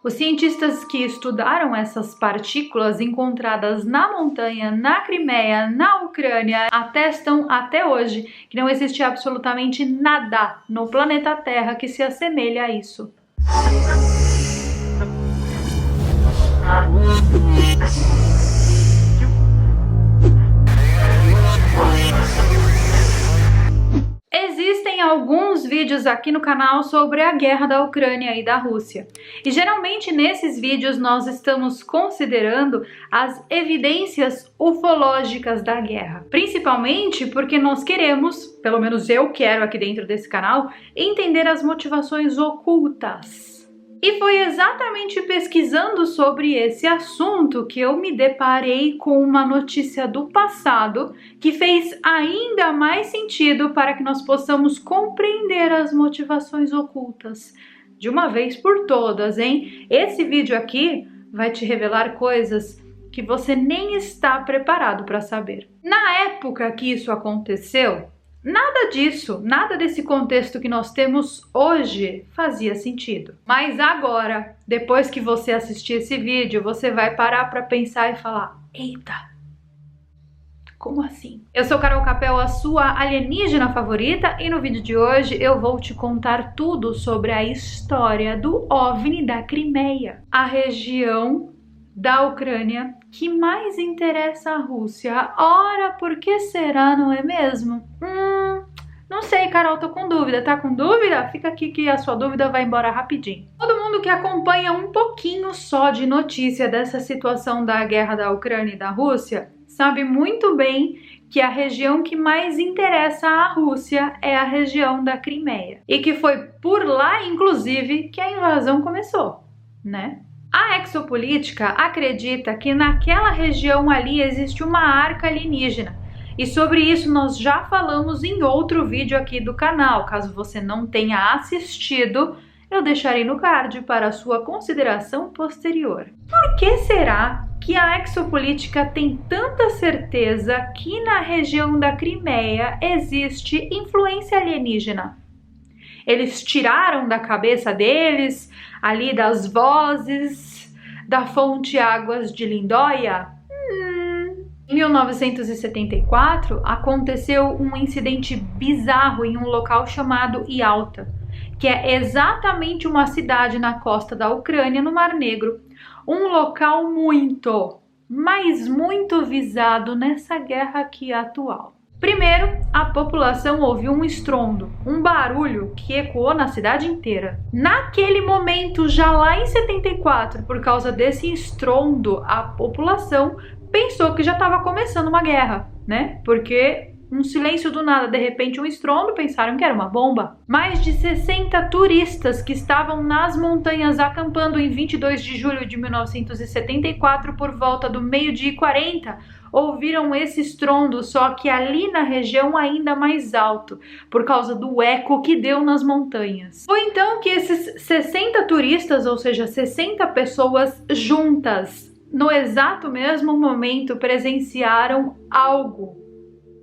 Os cientistas que estudaram essas partículas encontradas na montanha, na Crimeia, na Ucrânia, atestam até hoje que não existe absolutamente nada no planeta Terra que se assemelhe a isso. Existem alguns vídeos aqui no canal sobre a guerra da Ucrânia e da Rússia. E geralmente nesses vídeos nós estamos considerando as evidências ufológicas da guerra. Principalmente porque nós queremos, pelo menos eu quero aqui dentro desse canal, entender as motivações ocultas. E foi exatamente pesquisando sobre esse assunto que eu me deparei com uma notícia do passado que fez ainda mais sentido para que nós possamos compreender as motivações ocultas de uma vez por todas, hein? Esse vídeo aqui vai te revelar coisas que você nem está preparado para saber. Na época que isso aconteceu, nada disso, nada desse contexto que nós temos hoje fazia sentido. Mas agora, depois que você assistir esse vídeo, você vai parar para pensar e falar: eita, como assim? Eu sou Carol Capel, a sua alienígena favorita, e no vídeo de hoje eu vou te contar tudo sobre a história do OVNI da Crimeia, a região da Ucrânia que mais interessa a Rússia. Ora, por que será, não é mesmo? Não sei, Carol, tô com dúvida. Tá com dúvida? Fica aqui que a sua dúvida vai embora rapidinho. Todo mundo que acompanha um pouquinho só de notícia dessa situação da guerra da Ucrânia e da Rússia sabe muito bem que a região que mais interessa à Rússia é a região da Crimeia. E que foi por lá, inclusive, que a invasão começou, né? A exopolítica acredita que naquela região ali existe uma arca alienígena. E sobre isso nós já falamos em outro vídeo aqui do canal. Caso você não tenha assistido, eu deixarei no card para a sua consideração posterior. Por que será que a exopolítica tem tanta certeza que na região da Crimeia existe influência alienígena? Eles tiraram da cabeça deles, ali das vozes, da fonte Águas de Lindóia? Em 1974, aconteceu um incidente bizarro em um local chamado Yalta, que é exatamente uma cidade na costa da Ucrânia, no Mar Negro. Um local muito, mas muito visado nessa guerra aqui atual. Primeiro, a população ouviu um estrondo, um barulho que ecoou na cidade inteira. Naquele momento, já lá em 74, por causa desse estrondo, a população pensou que já estava começando uma guerra, né? Porque um silêncio do nada, de repente um estrondo, pensaram que era uma bomba. Mais de 60 turistas que estavam nas montanhas acampando em 22 de julho de 1974 por volta do 12h40 ouviram esse estrondo, só que ali na região ainda mais alto, por causa do eco que deu nas montanhas. Foi então que esses 60 turistas, ou seja, 60 pessoas juntas, no exato mesmo momento, presenciaram algo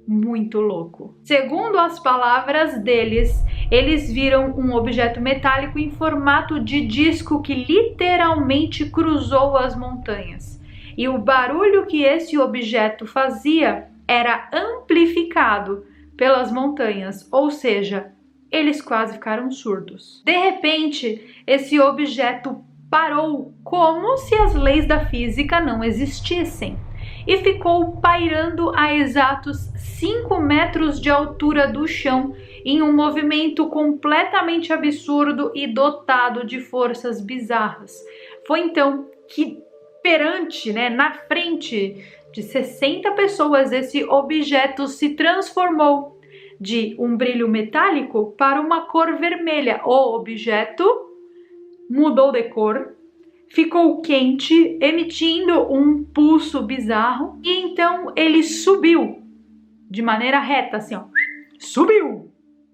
muito louco. Segundo as palavras deles, eles viram um objeto metálico em formato de disco que literalmente cruzou as montanhas. E o barulho que esse objeto fazia era amplificado pelas montanhas, ou seja, eles quase ficaram surdos. De repente, esse objeto parou como se as leis da física não existissem e ficou pairando a exatos 5 metros de altura do chão em um movimento completamente absurdo e dotado de forças bizarras. Foi então que na frente de 60 pessoas, esse objeto se transformou de um brilho metálico para uma cor vermelha. O objeto mudou de cor, ficou quente, emitindo um pulso bizarro, e então ele subiu de maneira reta, assim, ó, subiu,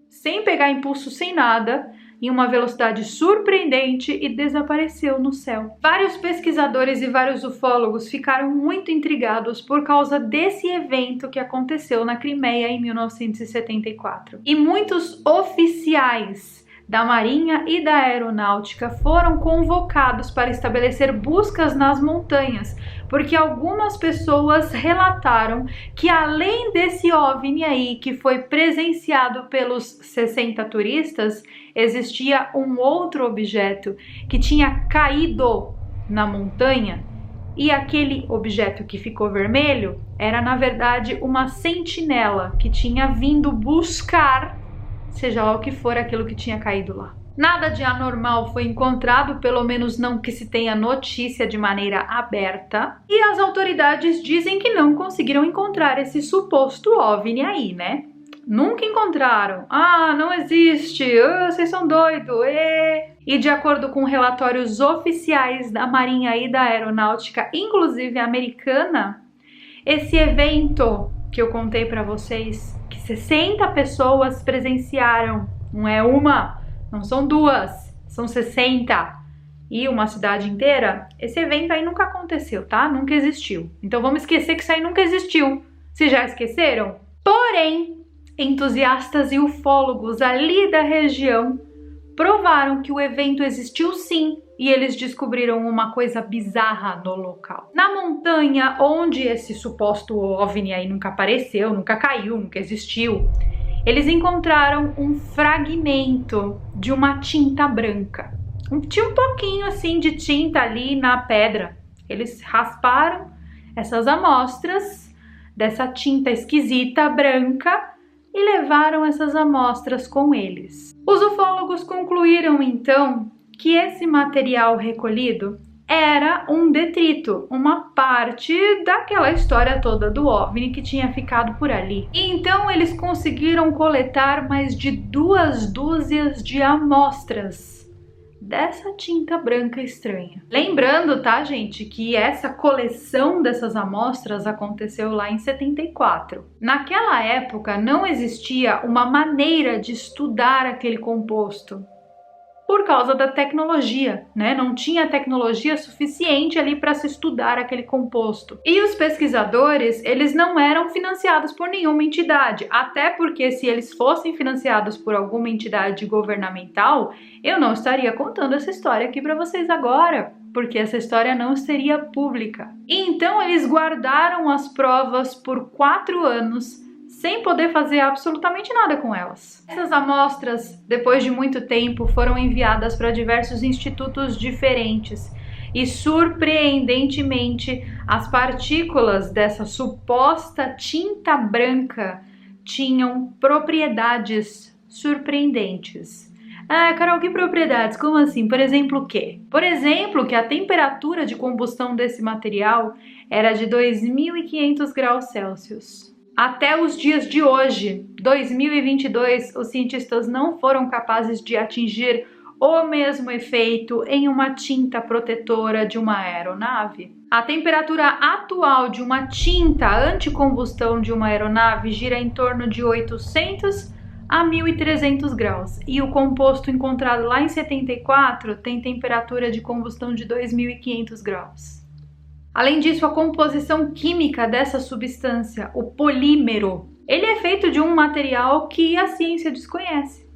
sem pegar impulso, sem nada, em uma velocidade surpreendente e desapareceu no céu. Vários pesquisadores e vários ufólogos ficaram muito intrigados por causa desse evento que aconteceu na Crimeia em 1974. E muitos oficiais da Marinha e da Aeronáutica foram convocados para estabelecer buscas nas montanhas, porque algumas pessoas relataram que além desse OVNI aí que foi presenciado pelos 60 turistas, existia um outro objeto que tinha caído na montanha, e aquele objeto que ficou vermelho era na verdade uma sentinela que tinha vindo buscar seja lá o que for aquilo que tinha caído lá. Nada de anormal foi encontrado, pelo menos não que se tenha notícia de maneira aberta, e as autoridades dizem que não conseguiram encontrar esse suposto OVNI aí, né? Nunca encontraram. Ah, não existe. Vocês são doidos. E de acordo com relatórios oficiais da Marinha e da Aeronáutica, inclusive americana, esse evento que eu contei para vocês, que 60 pessoas presenciaram, não é uma, não são duas, são 60, e uma cidade inteira, esse evento aí nunca aconteceu, tá? Nunca existiu. Então vamos esquecer que isso aí nunca existiu. Vocês já esqueceram? Porém, entusiastas e ufólogos ali da região provaram que o evento existiu sim, e eles descobriram uma coisa bizarra no local. Na montanha onde esse suposto OVNI aí nunca apareceu, nunca caiu, nunca existiu, eles encontraram um fragmento de uma tinta branca. Tinha um pouquinho assim de tinta ali na pedra. Eles rasparam essas amostras dessa tinta esquisita branca e levaram essas amostras com eles. Os ufólogos concluíram então que esse material recolhido era um detrito, uma parte daquela história toda do OVNI que tinha ficado por ali. E então eles conseguiram coletar mais de 2 dúzias de amostras dessa tinta branca estranha. Lembrando, tá, gente, que essa coleção dessas amostras aconteceu lá em 74. Naquela época não existia uma maneira de estudar aquele composto por causa da tecnologia, né? Não tinha tecnologia suficiente ali para se estudar aquele composto. E os pesquisadores, eles não eram financiados por nenhuma entidade, até porque se eles fossem financiados por alguma entidade governamental, eu não estaria contando essa história aqui para vocês agora, porque essa história não seria pública. E então eles guardaram as provas por 4 anos, sem poder fazer absolutamente nada com elas. Essas amostras, depois de muito tempo, foram enviadas para diversos institutos diferentes e, surpreendentemente, as partículas dessa suposta tinta branca tinham propriedades surpreendentes. Ah, Carol, que propriedades? Como assim? Por exemplo, o quê? Por exemplo, que a temperatura de combustão desse material era de 2.500 graus Celsius. Até os dias de hoje, 2022, os cientistas não foram capazes de atingir o mesmo efeito em uma tinta protetora de uma aeronave. A temperatura atual de uma tinta anticombustão de uma aeronave gira em torno de 800 a 1.300 graus. E o composto encontrado lá em 74 tem temperatura de combustão de 2.500 graus. Além disso, a composição química dessa substância, o polímero, ele é feito de um material que a ciência desconhece.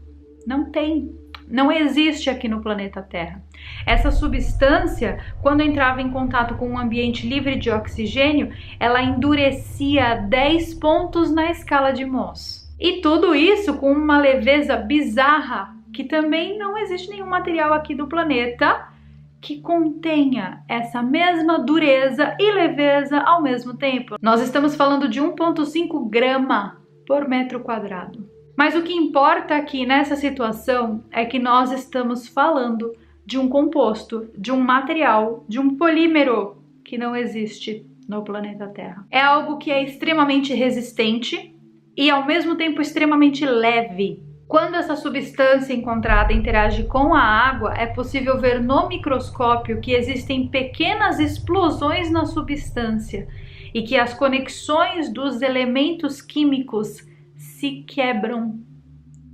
Não existe aqui no planeta Terra. Essa substância, quando entrava em contato com um ambiente livre de oxigênio, ela endurecia 10 pontos na escala de Mohs. E tudo isso com uma leveza bizarra, que também não existe nenhum material aqui do planeta que contenha essa mesma dureza e leveza ao mesmo tempo. Nós estamos falando de 1,5 grama por metro quadrado. Mas o que importa aqui nessa situação é que nós estamos falando de um composto, de um material, de um polímero que não existe no planeta Terra. É algo que é extremamente resistente e ao mesmo tempo extremamente leve. Quando essa substância encontrada interage com a água, é possível ver no microscópio que existem pequenas explosões na substância e que as conexões dos elementos químicos se quebram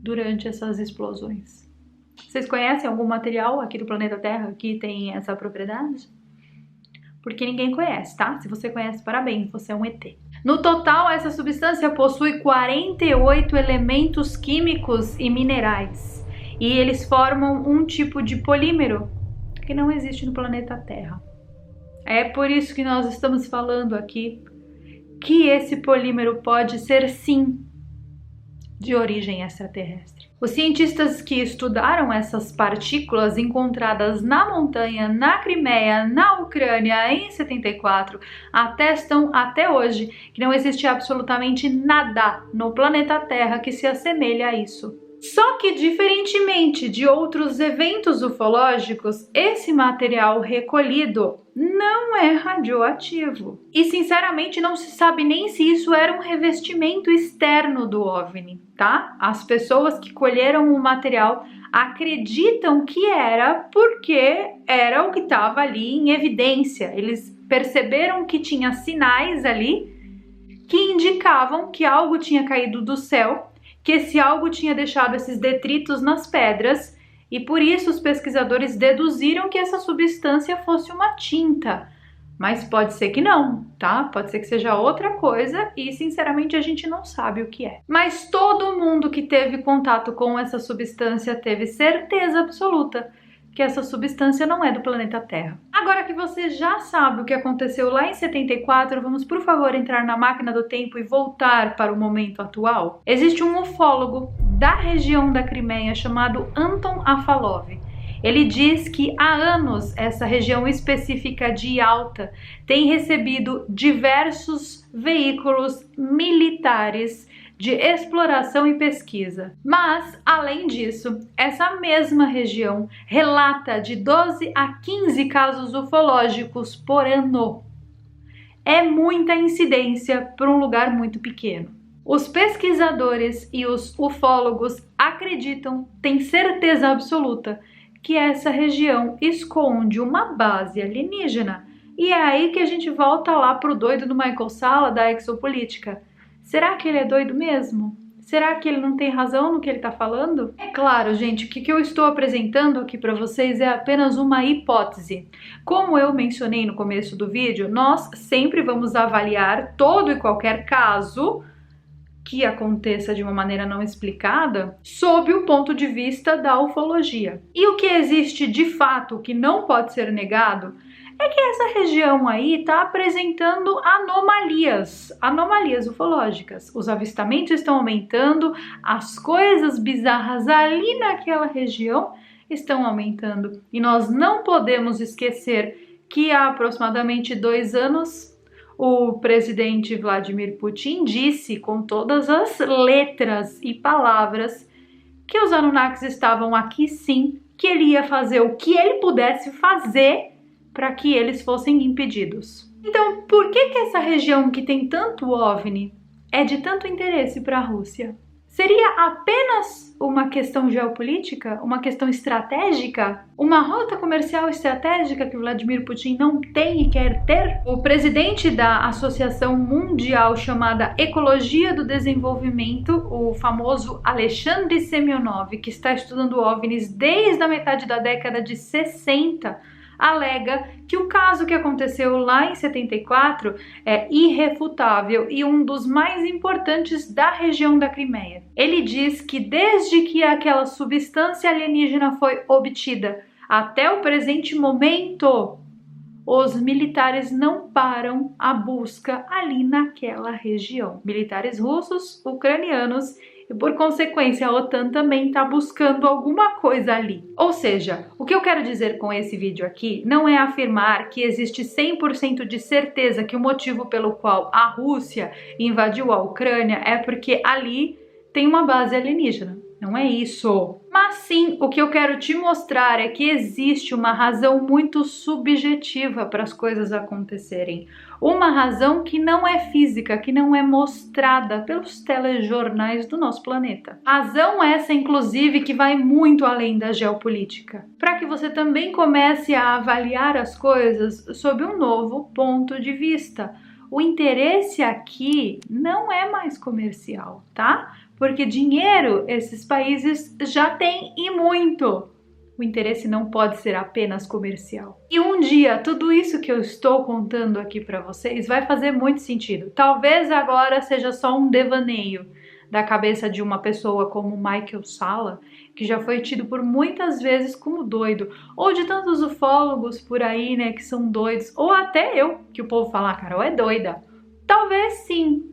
durante essas explosões. Vocês conhecem algum material aqui do planeta Terra que tem essa propriedade? Porque ninguém conhece, tá? Se você conhece, parabéns, você é um ET. No total, essa substância possui 48 elementos químicos e minerais. e eles formam um tipo de polímero que não existe no planeta Terra. É por isso que nós estamos falando aqui que esse polímero pode ser sim de origem extraterrestre. Os cientistas que estudaram essas partículas encontradas na montanha, na Crimeia, na Ucrânia em 74, atestam até hoje que não existe absolutamente nada no planeta Terra que se assemelhe a isso. Só que, diferentemente de outros eventos ufológicos, esse material recolhido não é radioativo. E, sinceramente, não se sabe nem se isso era um revestimento externo do OVNI, tá? As pessoas que colheram o material acreditam que era porque era o que estava ali em evidência. Eles perceberam que tinha sinais ali que indicavam que algo tinha caído do céu, que esse algo tinha deixado esses detritos nas pedras, e por isso os pesquisadores deduziram que essa substância fosse uma tinta. Mas pode ser que não, tá? Pode ser que seja outra coisa e, sinceramente, a gente não sabe o que é. Mas todo mundo que teve contato com essa substância teve certeza absoluta que essa substância não é do planeta Terra. Agora que você já sabe o que aconteceu lá em 74, vamos, por favor, entrar na máquina do tempo e voltar para o momento atual? Existe um ufólogo da região da Crimeia chamado Anton Afalov. Ele diz que há anos essa região específica de Yalta tem recebido diversos veículos militares de exploração e pesquisa. Mas, além disso, essa mesma região relata de 12 a 15 casos ufológicos por ano. É muita incidência para um lugar muito pequeno. Os pesquisadores e os ufólogos acreditam, têm certeza absoluta, que essa região esconde uma base alienígena. E é aí que a gente volta lá pro doido do Michael Salla da exopolítica. Será que ele é doido mesmo? Será que ele não tem razão no que ele está falando? É claro, gente, o que eu estou apresentando aqui para vocês é apenas uma hipótese. Como eu mencionei no começo do vídeo, nós sempre vamos avaliar todo e qualquer caso que aconteça de uma maneira não explicada sob o ponto de vista da ufologia. E o que existe de fato, que não pode ser negado, é que essa região aí está apresentando anomalias ufológicas. Os avistamentos estão aumentando, as coisas bizarras ali naquela região estão aumentando. E nós não podemos esquecer que há aproximadamente 2 anos, o presidente Vladimir Putin disse com todas as letras e palavras que os Anunnakis estavam aqui sim, que ele ia fazer o que ele pudesse fazer para que eles fossem impedidos. Então, por que essa região que tem tanto OVNI é de tanto interesse para a Rússia? Seria apenas uma questão geopolítica? Uma questão estratégica? Uma rota comercial estratégica que Vladimir Putin não tem e quer ter? O presidente da associação mundial chamada Ecologia do Desenvolvimento, o famoso Alexandre Semyonov, que está estudando OVNIs desde a metade da década de 60, alega que o caso que aconteceu lá em 74 é irrefutável e um dos mais importantes da região da Crimeia. Ele diz que desde que aquela substância alienígena foi obtida até o presente momento, os militares não param a busca ali naquela região. Militares russos, ucranianos e, por consequência, a OTAN também está buscando alguma coisa ali. Ou seja, o que eu quero dizer com esse vídeo aqui não é afirmar que existe 100% de certeza que o motivo pelo qual a Rússia invadiu a Ucrânia é porque ali tem uma base alienígena. Não é isso. Mas sim, o que eu quero te mostrar é que existe uma razão muito subjetiva para as coisas acontecerem. Uma razão que não é física, que não é mostrada pelos telejornais do nosso planeta. Razão essa, inclusive, que vai muito além da geopolítica. Para que você também comece a avaliar as coisas sob um novo ponto de vista. O interesse aqui não é mais comercial, tá? Porque dinheiro esses países já têm e muito. O interesse não pode ser apenas comercial. E um dia, tudo isso que eu estou contando aqui para vocês vai fazer muito sentido. Talvez agora seja só um devaneio da cabeça de uma pessoa como Michael Salla, que já foi tido por muitas vezes como doido, ou de tantos ufólogos por aí, né, que são doidos, ou até eu, que o povo fala, Carol é doida. Talvez sim,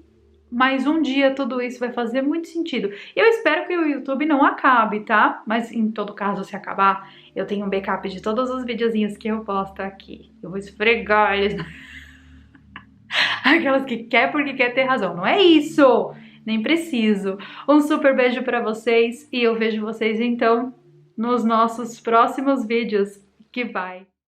mas um dia tudo isso vai fazer muito sentido. Eu espero que o YouTube não acabe, tá? Mas em todo caso, se acabar, eu tenho um backup de todos os videozinhos que eu posto aqui. Eu vou esfregar eles. Aquelas que quer porque quer ter razão. Não é isso! Nem preciso. Um super beijo pra vocês e eu vejo vocês então nos nossos próximos vídeos. Que vai!